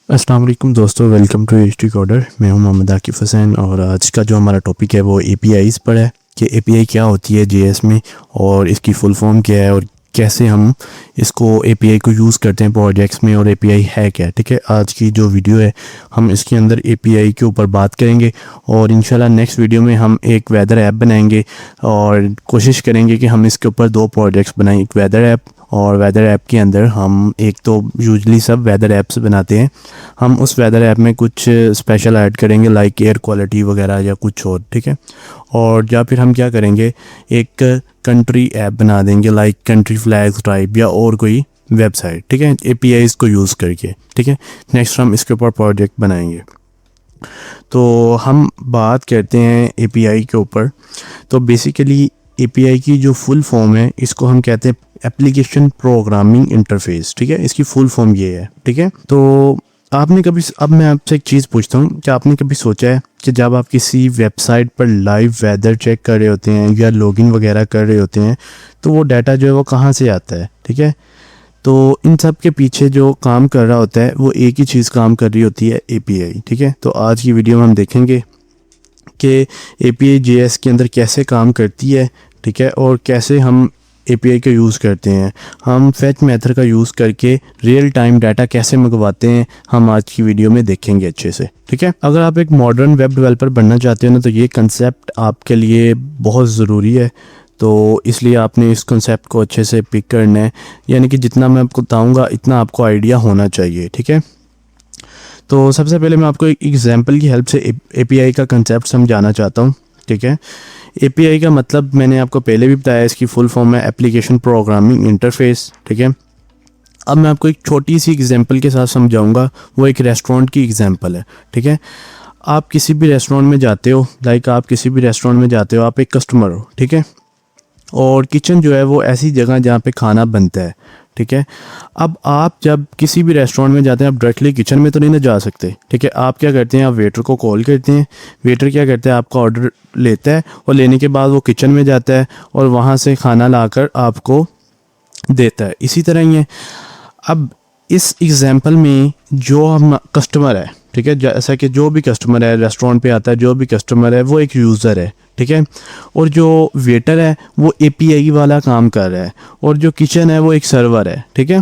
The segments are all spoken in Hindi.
अस्सलाम वालेकुम दोस्तों, वेलकम टू एचटी कोडर। मैं हूं मोहम्मद आकिफ़ हुसैन और आज का जो हमारा टॉपिक है वो एपीआईज़ पर है कि एपीआई क्या होती है जेएस में और इसकी फुल फॉर्म क्या है और कैसे हम इसको एपीआई को यूज़ करते हैं प्रोजेक्ट्स में और एपीआई है क्या। ठीक है, आज की जो वीडियो है हम इसके अंदर एपीआई के ऊपर बात करेंगे और इंशाल्लाह नेक्स्ट वीडियो में हम एक वेदर ऐप बनाएंगे और कोशिश करेंगे कि हम इसके ऊपर 2 प्रोजेक्ट्स बनाएं, एक वेदर ऐप और वेदर ऐप के अंदर हम एक तो यूजली सब वेदर ऐप्स बनाते हैं, हम उस वेदर ऐप में कुछ स्पेशल ऐड करेंगे लाइक एयर क्वालिटी वगैरह या कुछ और। ठीक है, और या फिर हम क्या करेंगे, एक कंट्री ऐप बना देंगे लाइक कंट्री फ्लैग्स टाइप या और कोई वेबसाइट। ठीक है, एपीआईज़ को यूज़ करके। ठीक है, नेक्स्ट हम इसके ऊपर प्रोजेक्ट बनाएंगे। तो हम बात करते हैं एपीआई के ऊपर। तो बेसिकली एपीआई की जो फुल फॉर्म है इसको हम कहते हैं एप्लीकेशन प्रोग्रामिंग इंटरफेस। ठीक है, इसकी फुल फॉर्म ये है। ठीक है, तो आपने कभी, अब मैं आपसे एक चीज़ पूछता हूँ, क्या आपने कभी सोचा है कि जब आप किसी वेबसाइट पर लाइव वेदर चेक कर रहे होते हैं या लॉगिन वगैरह कर रहे होते हैं तो वो डाटा जो है वो कहाँ से आता है। ठीक है, तो इन सब के पीछे जो काम कर रहा होता है वो एक ही चीज़ काम कर रही होती है, एपीआई। ठीक है, तो आज की वीडियो में हम देखेंगे कि एपीआई जेएस के अंदर कैसे काम करती है। ठीक है, और कैसे हम एपीआई का यूज़ करते हैं, हम फेच मेथड का यूज़ करके रियल टाइम डाटा कैसे मंगवाते हैं, हम आज की वीडियो में देखेंगे अच्छे से। ठीक है, अगर आप एक मॉडर्न वेब डेवलपर बनना चाहते हो ना तो ये कंसेप्ट आपके लिए बहुत ज़रूरी है। तो इसलिए आपने इस कंसेप्ट को अच्छे से पिक करना है, यानी कि जितना मैं आपको बताऊँगा इतना आपको आइडिया होना चाहिए। ठीक है, तो सबसे पहले मैं आपको एक एग्जांपल की हेल्प से एपीआई का कंसेप्ट समझाना चाहता हूँ। ठीक है, एपीआई का मतलब मैंने आपको पहले भी बताया, इसकी फुल फॉर्म है एप्लीकेशन प्रोग्रामिंग इंटरफेस। ठीक है, अब मैं आपको एक छोटी सी एग्जांपल के साथ समझाऊंगा, वो एक रेस्टोरेंट की एग्जांपल है। ठीक है, आप किसी भी रेस्टोरेंट में जाते हो, आप किसी भी रेस्टोरेंट में जाते हो, आप एक कस्टमर हो। ठीक है, और किचन जो है वो ऐसी जगह जहाँ पे खाना बनता है। ठीक है, अब आप जब किसी भी रेस्टोरेंट में जाते हैं आप डायरेक्टली किचन में तो नहीं ना जा सकते। ठीक है, आप क्या करते हैं, आप वेटर को कॉल करते हैं, वेटर क्या करता है, आपका ऑर्डर लेता है और लेने के बाद वो किचन में जाता है और वहाँ से खाना लाकर आपको देता है। इसी तरह ही है। अब इस एग्जांपल में जो हम कस्टमर है, ठीक है, जैसा कि जो भी कस्टमर है रेस्टोरेंट पे आता है, जो भी कस्टमर है वो एक यूज़र है। ठीक है, और जो वेटर है वो एपीआई वाला काम कर रहा है और जो किचन है वो एक सर्वर है। ठीक है,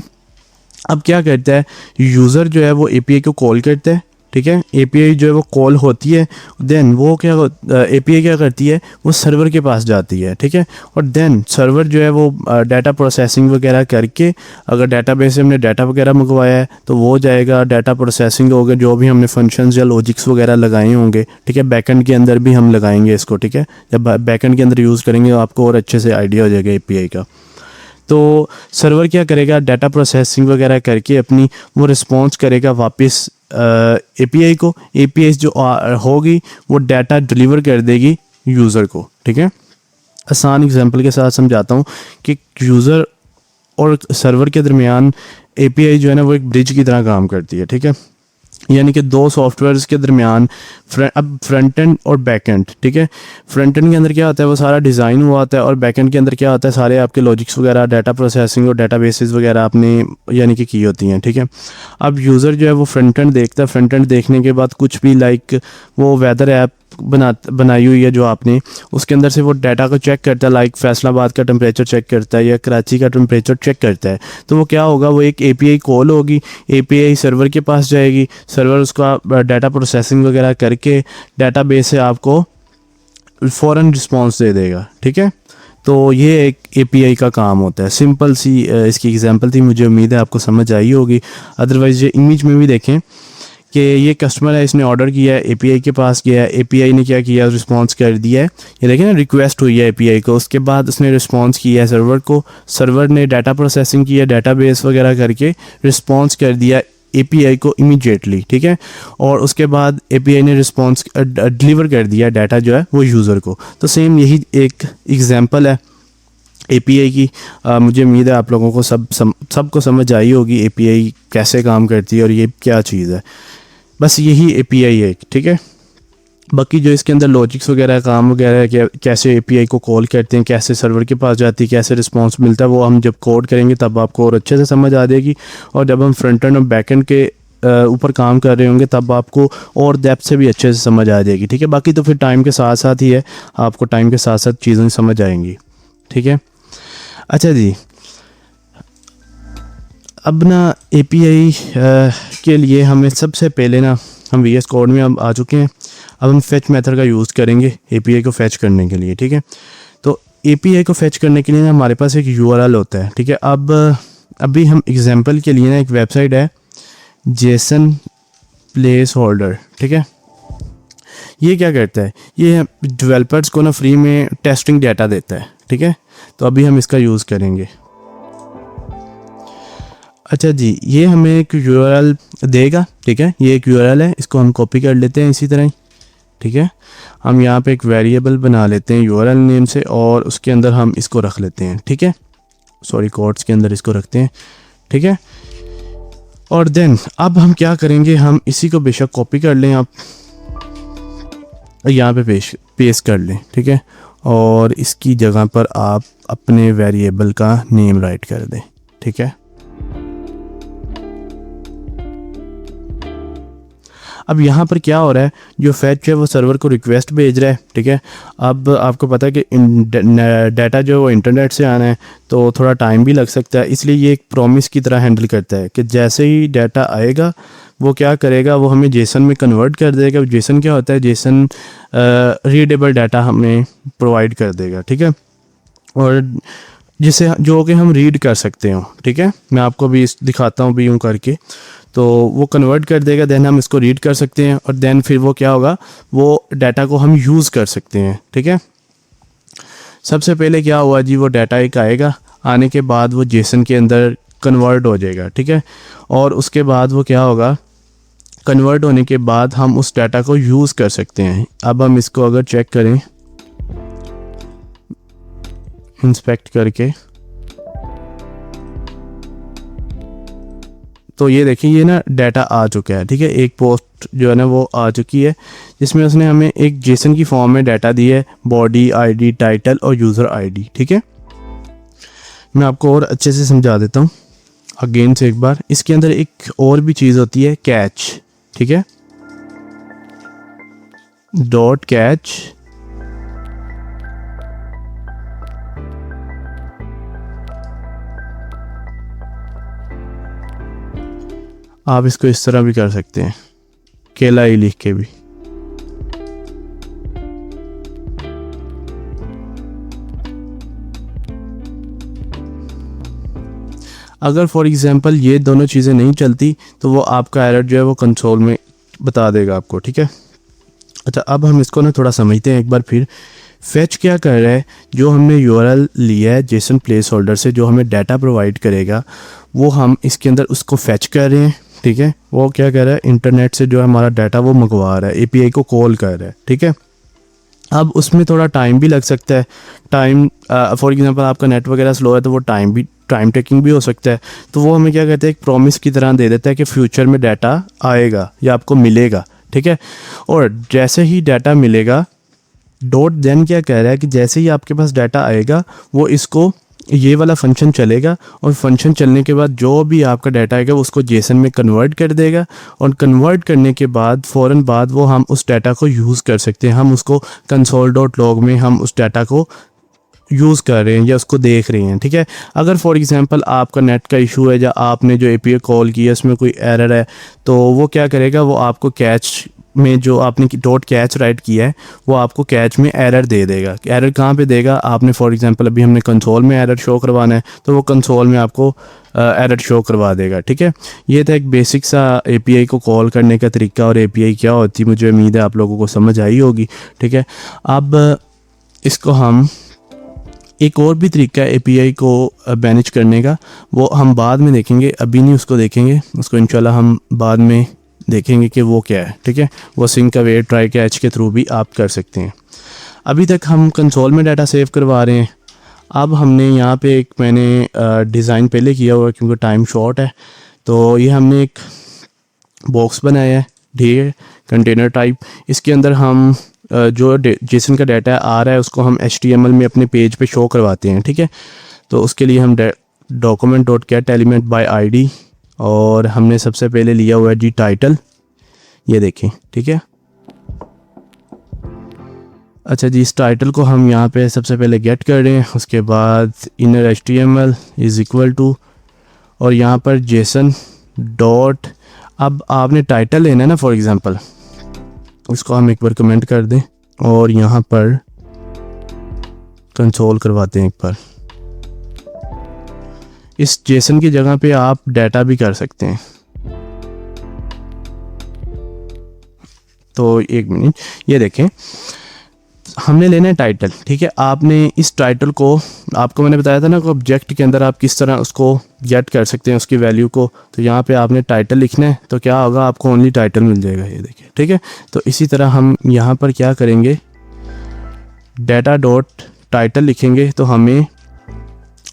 अब क्या करता है, यूज़र जो है वो एपीआई को कॉल करता है। ठीक है, एपीआई जो है वो कॉल होती है, देन वो क्या एपीआई क्या करती है, वो सर्वर के पास जाती है। ठीक है, और देन सर्वर जो है वो डाटा प्रोसेसिंग वगैरह करके, अगर डाटाबेस से हमने डाटा वगैरह मंगवाया है तो वो जाएगा, डाटा प्रोसेसिंग होगा, जो भी हमने फंक्शंस या लॉजिक्स वगैरह लगाए होंगे। ठीक है, बैकएंड के अंदर भी हम लगाएंगे इसको। ठीक है, जब बैकएंड के अंदर यूज़ करेंगे तो आपको और अच्छे से आइडिया हो जाएगा एपीआई का। तो सर्वर क्या करेगा, डाटा प्रोसेसिंग वगैरह करके अपनी वो रिस्पॉन्स करेगा वापस एपीआई को। एपीआई जो होगी वो डाटा डिलीवर कर देगी यूज़र को। ठीक है, आसान एग्जांपल के साथ समझाता हूँ कि यूज़र और सर्वर के दरमियान एपीआई जो है ना वो एक ब्रिज की तरह काम करती है। ठीक है, यानी कि 2 सॉफ्टवेयर्स के दरमियान अब फ्रंट एंड और बैक एंड। ठीक है, फ्रंट एंड के अंदर क्या होता है, वो सारा डिज़ाइन हुआ होता है और बैक एंड के अंदर क्या होता है, सारे आपके लॉजिक्स वगैरह, डाटा प्रोसेसिंग और डाटाबेसेस वगैरह आपने यानी कि की होती हैं। ठीक है, अब यूज़र जो है वो फ्रंट एंड देखता है, फ्रंट एंड देखने के बाद कुछ भी लाइक वो वेदर ऐप बनाई हुई है जो आपने, उसके अंदर से वो डाटा को चेक करता है, लाइक फैसलाबाद का टेम्परेचर चेक करता है या कराची का टेम्परेचर चेक करता है। तो वो क्या होगा, वो एक एपीआई कॉल होगी, एपीआई सर्वर के पास जाएगी, सर्वर उसका डाटा प्रोसेसिंग वगैरह करके डाटाबेस से आपको फ़ौरन रिस्पॉन्स दे देगा। ठीक है, तो ये एक एपीआई का काम होता है। सिंपल सी इसकी एग्जांपल थी, मुझे उम्मीद है आपको समझ आई होगी। अदरवाइज ये इमेज में भी देखें कि ये कस्टमर है, इसने ऑर्डर किया है, एपीआई के पास गया है, एपीआई ने क्या किया, रिस्पांस कर दिया है। ये देखें ना, रिक्वेस्ट हुई है एपीआई को, उसके बाद उसने रिस्पांस किया है सर्वर को, सर्वर ने डाटा प्रोसेसिंग किया, डाटाबेस वगैरह करके रिस्पांस कर दिया एपीआई को इमीडिएटली। ठीक है, और उसके बाद एपीआई ने रिस्पांस डिलीवर कर दिया डाटा जो है वो यूज़र को। तो सेम यही एक एग्जांपल है एपीआई की। मुझे उम्मीद है आप लोगों को सबको समझ आई होगी एपीआई कैसे काम करती है और ये क्या चीज़ है। बस यही एपीआई है। ठीक है, बाकी जो इसके अंदर लॉजिक्स वगैरह काम वगैरह कैसे एपीआई को कॉल करते हैं, कैसे सर्वर के पास जाती है, कैसे रिस्पांस मिलता है, वो हम जब कोड करेंगे तब आपको और अच्छे से समझ आ जाएगी। और जब हम फ्रंट एंड और बैक एंड के ऊपर काम कर रहे होंगे तब आपको और डेप्थ से भी अच्छे से समझ आ जाएगी, ठीक है। बाकी तो फिर टाइम के साथ साथ ही है, आपको टाइम के साथ साथ चीज़ें समझ आएंगी, ठीक है। अच्छा जी, अब ना API के लिए हमें सबसे पहले ना, हम VS कोड में अब आ चुके हैं। अब हम फेच मेथड का यूज़ करेंगे API को फेच करने के लिए, ठीक है। तो API को फेच करने के लिए ना हमारे पास एक URL होता है, ठीक है। अब अभी हम एग्जांपल के लिए ना एक वेबसाइट है जेसन प्लेस होल्डर, ठीक है। ये क्या करता है, ये डेवलपर्स को ना फ्री में टेस्टिंग डाटा देता है, ठीक है। तो अभी हम इसका यूज़ करेंगे। अच्छा जी, ये हमें एक URL देगा, ठीक है। ये एक URL है, इसको हम कॉपी कर लेते हैं इसी तरह ही, ठीक है। हम यहाँ पे एक वेरिएबल बना लेते हैं URL नेम से और उसके अंदर हम इसको रख लेते हैं, ठीक है। सॉरी, कोट्स के अंदर इसको रखते हैं, ठीक है। और देन अब हम क्या करेंगे, हम इसी को बेशक कॉपी कर लें, आप यहाँ पे पेस्ट कर लें, ठीक है। और इसकी जगह पर आप अपने वेरिएबल का नेम राइट कर दें, ठीक है। अब यहाँ पर क्या हो रहा है, जो फैच है वो सर्वर को रिक्वेस्ट भेज रहा है, ठीक है। अब आपको पता है कि डाटा जो वो इंटरनेट से आना है तो थोड़ा टाइम भी लग सकता है, इसलिए ये एक प्रॉमिस की तरह हैंडल करता है कि जैसे ही डाटा आएगा वो क्या करेगा, वो हमें जेसन में कन्वर्ट कर देगा। जेसन क्या होता है, जेसन रीडेबल डाटा हमें प्रोवाइड कर देगा, ठीक है। और जिसे जो कि हम रीड कर सकते हो, ठीक है। मैं आपको भी दिखाता हूँ भी यूँ करके, तो वो कन्वर्ट कर देगा, देन हम इसको रीड कर सकते हैं और देन फिर वो क्या होगा, वो डाटा को हम यूज़ कर सकते हैं, ठीक है। सबसे पहले क्या हुआ जी, वो डाटा एक आएगा, आने के बाद वो जेसन के अंदर कन्वर्ट हो जाएगा, ठीक है। और उसके बाद वो क्या होगा, कन्वर्ट होने के बाद हम उस डाटा को यूज़ कर सकते हैं। अब हम इसको अगर चेक करें इंस्पेक्ट करके, तो ये देखिए ये ना डाटा आ चुका है, ठीक है। एक पोस्ट जो है ना वो आ चुकी है, जिसमें उसने हमें एक जेसन की फॉर्म में डाटा दी है, बॉडी, ID, टाइटल और यूज़र ID, ठीक है। मैं आपको और अच्छे से समझा देता हूँ अगेन से एक बार। इसके अंदर एक और भी चीज़ होती है, कैच, ठीक है। डॉट कैच, आप इसको इस तरह भी कर सकते हैं, केला ही लिख के भी। अगर फॉर एग्जांपल ये दोनों चीज़ें नहीं चलती तो वो आपका एरर जो है वो कंसोल में बता देगा आपको, ठीक है। अच्छा, अब हम इसको ना थोड़ा समझते हैं एक बार फिर। फेच क्या कर रहा है, जो हमने URL लिया है जेसन प्लेस होल्डर से, जो हमें डाटा प्रोवाइड करेगा, वो हम इसके अंदर उसको फेच कर रहे हैं, ठीक है। वो क्या कर रहा है, इंटरनेट से जो है हमारा डाटा वो मंगवा रहा है, API को कॉल कर रहा है, ठीक है। अब उसमें थोड़ा टाइम भी लग सकता है, टाइम फॉर एग्जांपल आपका नेट वगैरह स्लो है तो वो टाइम टेकिंग भी हो सकता है। तो वो हमें क्या कहते हैं, एक प्रॉमिस की तरह दे देता है कि फ्यूचर में डाटा आएगा या आपको मिलेगा, ठीक है। और जैसे ही डाटा मिलेगा, डॉट देन क्या कह रहा है कि जैसे ही आपके पास डाटा आएगा वो इसको ये वाला फंक्शन चलेगा और फंक्शन चलने के बाद जो भी आपका डाटा आएगा उसको जेसन में कन्वर्ट कर देगा और कन्वर्ट करने के बाद फ़ौरन बाद वो हम उस डाटा को यूज़ कर सकते हैं। हम उसको console.log में हम उस डाटा को यूज़ कर रहे हैं या उसको देख रहे हैं, ठीक है। अगर फॉर एग्जांपल आपका नेट का इशू है या आपने जो API कॉल किया उसमें कोई एरर है, तो वो क्या करेगा, वो आपको कैच में जो आपने डॉट कैच राइट किया है वो आपको कैच में एरर दे देगा। एरर कहाँ पे देगा, आपने फॉर एग्जांपल अभी हमने कंसोल में एरर शो करवाना है तो वो कंसोल में आपको एरर शो करवा देगा, ठीक है। ये था एक बेसिक सा API को कॉल करने का तरीका और API क्या होती है। मुझे उम्मीद है आप लोगों को समझ आई होगी, ठीक है। अब इसको हम एक और भी तरीका है API को मैनेज करने का, वो हम बाद में देखेंगे, अभी नहीं उसको देखेंगे, उसको इंशाल्लाह हम बाद में देखेंगे कि वो क्या है, ठीक है। वो सिंक अवेट ट्राई कैच के थ्रू भी आप कर सकते हैं। अभी तक हम कंसोल में डाटा सेव करवा रहे हैं। अब हमने यहाँ पे एक मैंने डिज़ाइन पहले किया हुआ है क्योंकि टाइम शॉर्ट है, तो ये हमने एक बॉक्स बनाया है, ठीक है, कंटेनर टाइप। इसके अंदर हम जो जेसन का डाटा आ रहा है उसको हम HTML में अपने पेज पे शो करवाते हैं, ठीक है। तो उसके लिए हम document.getElementById और हमने सबसे पहले लिया हुआ है जी टाइटल, ये देखें, ठीक है। अच्छा जी, इस टाइटल को हम यहाँ पे सबसे पहले गेट कर रहे हैं, उसके बाद inner HTML is equal to, और यहाँ पर जेसन डॉट, अब आपने टाइटल लेना है ना फॉर एग्ज़ाम्पल, इसको हम एक बार कमेंट कर दें और यहाँ पर कंसोल करवाते हैं एक बार। इस जेसन की जगह पे आप डाटा भी कर सकते हैं। तो एक मिनट, ये देखें, हमने लेना है टाइटल, ठीक है। आपने इस टाइटल को, आपको मैंने बताया था ना कि ऑब्जेक्ट के अंदर आप किस तरह उसको गेट कर सकते हैं उसकी वैल्यू को। तो यहाँ पे आपने टाइटल लिखना है, तो क्या होगा, आपको ओनली टाइटल मिल जाएगा, ये देखिए, ठीक है। तो इसी तरह हम यहाँ पर क्या करेंगे, डाटा डॉट टाइटल लिखेंगे तो हमें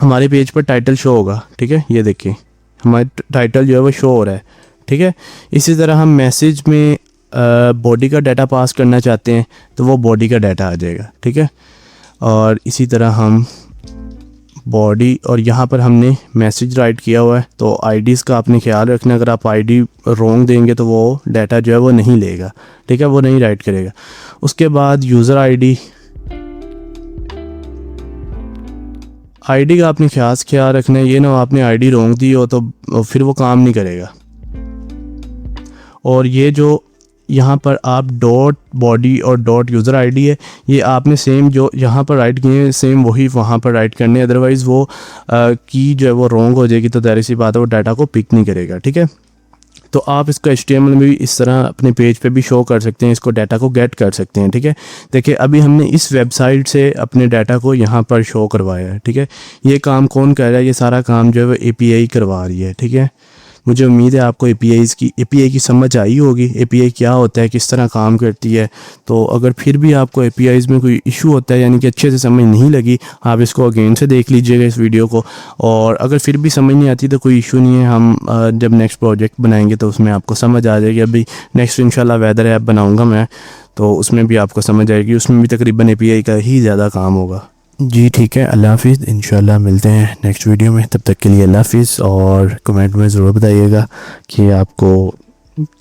हमारे पेज पर टाइटल शो होगा, ठीक है। ये देखिए हमारा टाइटल जो है वो शो हो रहा है, ठीक है। इसी तरह हम मैसेज में बॉडी का डाटा पास करना चाहते हैं तो वो बॉडी का डाटा आ जाएगा, ठीक है। और इसी तरह हम बॉडी, और यहाँ पर हमने मैसेज राइट किया हुआ है, तो आईडीज़ का आपने ख्याल रखना, अगर आप आईडी रॉन्ग देंगे तो वो डाटा जो है वो नहीं लेगा, ठीक है, वो नहीं राइट करेगा। उसके बाद यूज़र आईडी का आपने ख्याल रखना है, ये ना आपने आईडी रॉन्ग दी हो तो फिर वो काम नहीं करेगा। और ये जो यहाँ पर आप डॉट बॉडी और डॉट यूज़र आईडी है, ये आपने सेम जो यहाँ पर राइट किए हैं सेम वही वहाँ पर राइट करने, अदरवाइज़ वो की जो है वो रॉन्ग हो जाएगी, तो ज़ाहिर सी बात है वो डाटा को पिक नहीं करेगा, ठीक है। तो आप इसको HTML में भी इस तरह अपने पेज पे भी शो कर सकते हैं, इसको डाटा को गेट कर सकते हैं, ठीक है। देखिए अभी हमने इस वेबसाइट से अपने डाटा को यहाँ पर शो करवाया है, ठीक है। ये काम कौन कर रहा है, ये सारा काम जो है वो API करवा रही है, ठीक है। मुझे उम्मीद है आपको API की समझ आई होगी, API क्या होता है, किस तरह काम करती है। तो अगर फिर भी आपको APIs में कोई इशू होता है, यानी कि अच्छे से समझ नहीं लगी, आप इसको अगेन से देख लीजिएगा इस वीडियो को। और अगर फिर भी समझ नहीं आती तो कोई इशू नहीं है, हम जब नेक्स्ट प्रोजेक्ट बनाएंगे तो उसमें आपको समझ आ जाएगी। अभी नेक्स्ट इंशाल्लाह वेदर ऐप बनाऊँगा मैं, तो उसमें भी आपको समझ आएगी, उसमें भी तकरीबन API का ही ज़्यादा काम होगा। जी ठीक है, अल्लाह हाफिज़, इंशाल्लाह मिलते हैं नेक्स्ट वीडियो में। तब तक के लिए अल्लाह हाफिज़, और कमेंट में ज़रूर बताइएगा कि आपको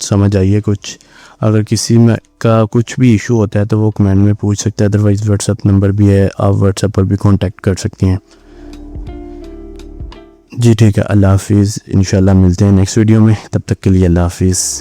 समझ आई है कुछ। अगर किसी में का कुछ भी इशू होता है तो वो कमेंट में पूछ सकते हैं, अदरवाइज़ व्हाट्सअप नंबर भी है, आप व्हाट्सअप पर भी कांटेक्ट कर सकती हैं। जी ठीक है, अल्लाह हाफिज़, इंशाल्लाह मिलते हैं नेक्स्ट वीडियो में। तब तक के लिए अल्लाह हाफिज़।